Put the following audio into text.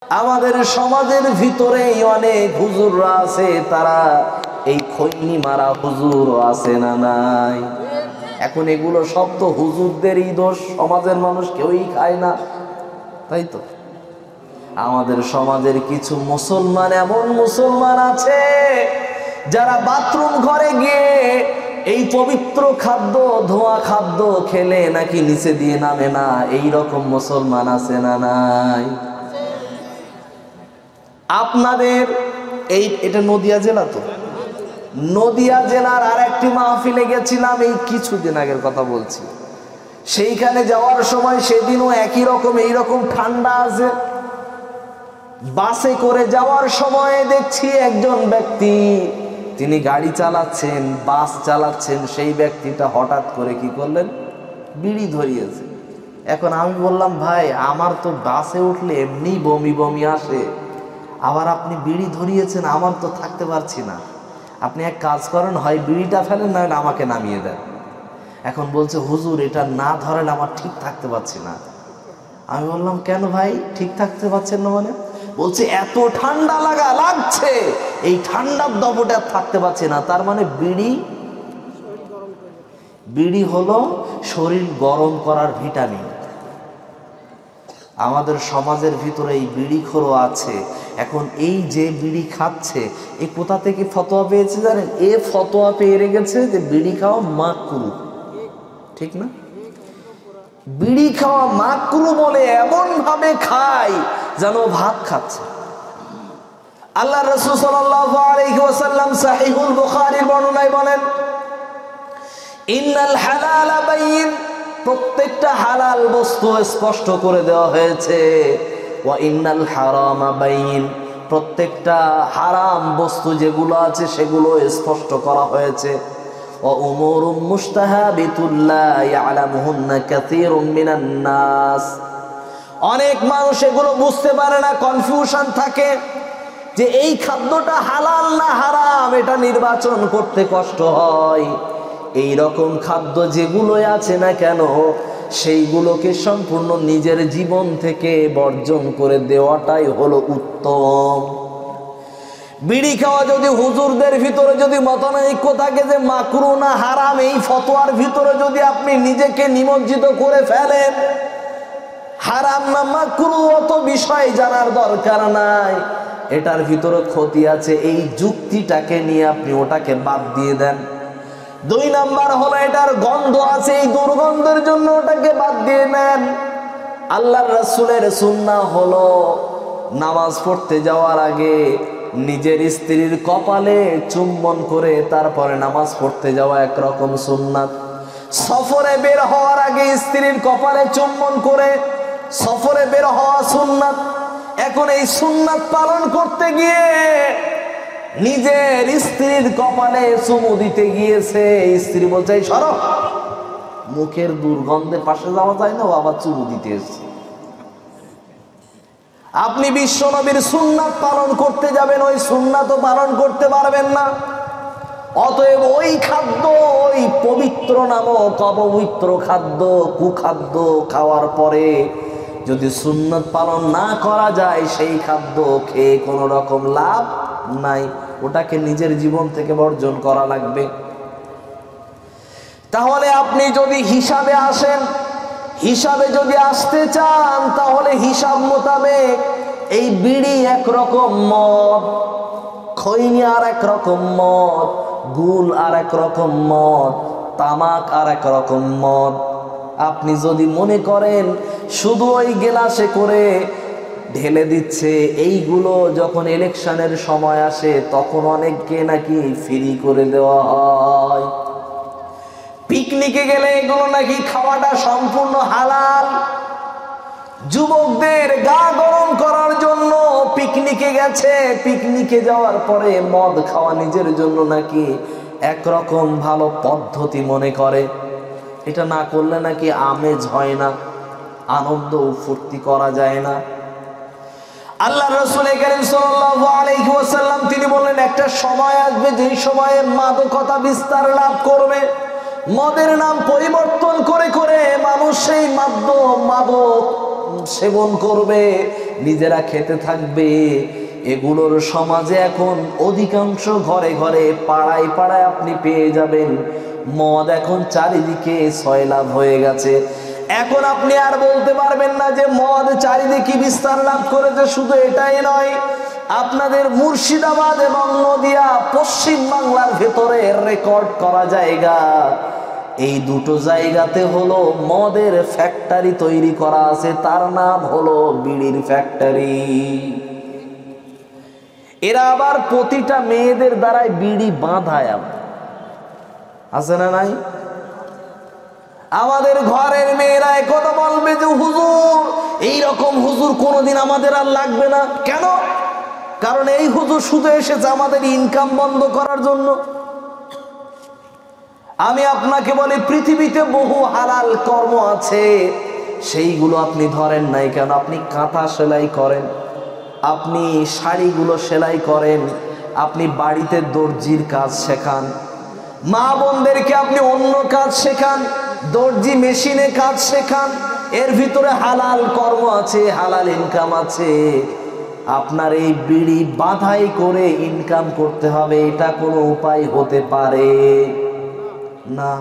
আমাদের সমাজের ভিতরেই অনেক হুজুররা আছে, তারা এই খৈনি মারা হুজুর আছে না নাই? এখন এগুলো সব তো হুজুরদেরই দোষ, সমাজের মানুষ কেউই খায় না, তাই তো? আমাদের সমাজের কিছু মুসলমান, এমন মুসলমান আছে যারা বাথরুম ঘরে গিয়ে এই পবিত্র খাদ্য, ধোয়া খাদ্য খেলে নাকি নিচে দিয়ে নামে না। এই রকম মুসলমান আছে না নাই? আপনাদের এটা নদিয়া জেলা তো, নদিয়া জেলার আর একটি মাহফিলে গেছিলাম, এই কিছুদিন আগের কথা বলছি। সেইখানে যাওয়ার সময় সেদিনও একই রকম, এইরকম ঠান্ডা আছে। বাসে করে যাওয়ার সময় দেখছি একজন ব্যক্তি, তিনি গাড়ি চালাচ্ছেন, বাস চালাচ্ছেন, সেই ব্যক্তিটা হঠাৎ করে কি করলেন, বিড়ি ধরিয়েছে। এখন আমি বললাম, ভাই আমার তো বাসে উঠলে এমনি বমি বমি আসে, আবার আপনি বিড়ি ধরিয়েছেন, আমার তো থাকতে পারছি না। আপনি এক কাজ করেন, হয় বিড়িটা ফেলেন, নয় আমাকে নামিয়ে দেন। এখন বলছে, হুজুর এটা না ধরেন আমার ঠিক থাকতে পারছি না। আমি বললাম, কেন ভাই ঠিক থাকতে পারছেন না মানে? বলছে এত ঠান্ডা লাগছে, এই ঠান্ডার দপটে আর থাকতে পারছি না। তার মানে বিড়ি হলো শরীর গরম করার ভিটামিন। আমাদের সমাজের ভিতরে এই বিড়িখোরও আছে। এখন এই যে বিড়ি খাচ্ছে, এ কোথা থেকে ফতোয়া পেয়েছে জানেন? এ ফতোয়া পেয়ে রেখেছে যে বিড়ি খাওয়া মাকরুহ, ঠিক না? বিড়ি খাওয়া মাকরুহ বলে এমন ভাবে খায় যেন ভাত খাচ্ছে। আল্লাহ রাসূল সাল্লাল্লাহু আলাইহি ওয়াসাল্লাম সহিহুল বুখারীর বর্ণনায় বলেন, ইন্নাল হালালা বাইয়িন, প্রত্যেকটা হালাল বস্তু স্পষ্ট করে দেওয়া হয়েছে। ওয়া ইন্নাল হারামা বাইয়িন, প্রত্যেকটা হারাম বস্তু যেগুলো আছে সেগুলো স্পষ্ট করা হয়েছে। ওয়া উমুরুম মুশতাহাবিতুল লা ইয়ালামুহুন্না কাসীরুম মিনান নাস, অনেক মানুষ এগুলো বুঝতে পারে না, কনফিউশন থাকে যে এই খাদ্যটা হালাল না হারাম, এটা নির্বাচন করতে কষ্ট হয়। এই রকম খাদ্য যেগুলোই আছে না কেন, সেইগুলোকে সম্পূর্ণ নিজের জীবন থেকে বর্জন করে দেওয়াটাই হলো উত্তম। বিড়ি খাওয়া যদি হুজুরদের ভিতরে যদি মতানৈক্য থাকে যে মাকরুহ না হারাম, এই ফতোয়ার ভিতরে যদি আপনি নিজেকে নিমজ্জিত করে ফেলেন, হারাম না মাকরুহ অত বিষয় জানার দরকার নাই, এটার ভিতরে ক্ষতি আছে, এই যুক্তিটাকে নিয়ে আপনি ওটাকে বাদ দিয়ে দেন। 2 নাম্বার হলো এটার গন্ধ আছে, এই দুর্গন্ধের জন্য ওটাকে বাদ দিয়ে নেন। আল্লাহর রাসূলের সুন্নাহ হলো নামাজ পড়তে যাওয়ার আগে নিজের স্ত্রীর কপালে চুম্বন করে তারপরে নামাজ পড়তে যাওয়া একরকম সুন্নাত। সফরে বের হওয়ার আগে স্ত্রীর কপালে চুম্বন করে সফরে বের হওয়া সুন্নাত। এখন এই সুন্নাত পালন করতে গিয়ে নিজের স্ত্রীর কপালে চুমু দিতে গিয়েছে, স্ত্রী বলছে, সরো, মুখের দুর্গন্ধের পাশে যাওয়া যায় না, ও আবার চুমু দিতে এসেছে। আপনি বিশ্ব নবীর সুন্নাত পালন করতে যাবেন, ওই সুন্নাতও পালন করতে পারবেন না। অতএব ওই খাদ্য, ওই পবিত্র নামক অপবিত্র খাদ্য, কুখাদ্য খাওয়ার পরে যদি সুন্নাত পালন না করা যায়, সেই খাদ্য খেয়ে কোনো রকম লাভ নাই, ওটাকে নিজের জীবন থেকে বর্জন করা লাগবে। তাহলে আপনি যদি হিসাবে আসেন, হিসাবে যদি আসতে চান, তাহলে হিসাব মোতাবেক এই বিড়ি একরকম মদ, খৈনি আর এক রকম মদ, গুল আর এক রকম মদ, তামাক আর এক রকম মদ। আপনি যদি মনে করেন শুধু ওই গেলাসে করে ঢেলে দিচ্ছে, এইগুলো যখন ইলেকশনের সময় আসে তখন অনেককে নাকি ফ্রি করে দেওয়া হয়। পিকনিকে গেলে এগুলো নাকি খাওয়াটা সম্পূর্ণ হালাল। যুবকদের গা গরম করার জন্য পিকনিকে গেছে, পিকনিকে যাওয়ার পরে মদ খাওয়া নিজের জন্য নাকি একরকম ভালো পদ্ধতি মনে করে। এটা না করলে নাকি আমেজ হয় না, আনন্দ ফুর্তি করা যায় না। আল্লাহ রাসূল কারীম সাল্লাল্লাহু আলাইহি ওয়াসাল্লাম তিনি বললেন, একটা সময় আসবে যেই সময়ে মাদকতা বিস্তার লাভ করবে। মদের নাম পরিবর্তন করে করে মানুষ সেই মাদক সেবন করবে। নিজেরা খেতে থাকবে। এগুলোর সমাজে এখন অধিকাংশ ঘরে ঘরে, পাড়ায় পাড়ায় আপনি পেয়ে যাবেন। মদ এখন চারিদিকে সয়লাভ হয়ে গেছে। এখন আপনি আর বলতে পারবেন না যে মদ চারিদিকে বিস্তার লাভ করেছে। শুধু এটাই নয়, আপনাদের মুর্শিদাবাদ এবং নদিয়া, পশ্চিম বাংলার ভেতরে রেকর্ড করা জায়গা, এই দুটো জায়গাতে হলো মদের ফ্যাক্টরি তৈরি করা আছে। তার নাম হলো বিড়ির ফ্যাক্টরি। এরা আবার প্রতিটা মেয়েদের দ্বারাই বিড়ি বাঁধায়। আছে না নাই? আমাদের ঘরের মেয়েরা একথা বলবে যে হুজুর, এইরকম হুজুর কোনোদিন আমাদের আর লাগবে না। কেন? কারণ এই হুজুর শুধু এসেছে আমাদের ইনকাম বন্ধ করার জন্য। আমি আপনাকে বলি, পৃথিবীতে বহু হালাল কর্ম আছে, সেইগুলো আপনি ধরেন নাই কেন? আপনি কাঁথা সেলাই করেন, আপনি শাড়িগুলো সেলাই করেন, আপনি বাড়িতে দর্জির কাজ শেখান, মা বোনদেরকে আপনি অন্য কাজ শেখান, দর্জি মেশিনে কাজ শেখান। এর ভিতরে হালাল কর্ম আছে, হালাল ইনকাম আছে। আপনার এই বিড়ি বাঁধাই করে ইনকাম করতে হবে, এটা কোনো উপায় হতে পারে না।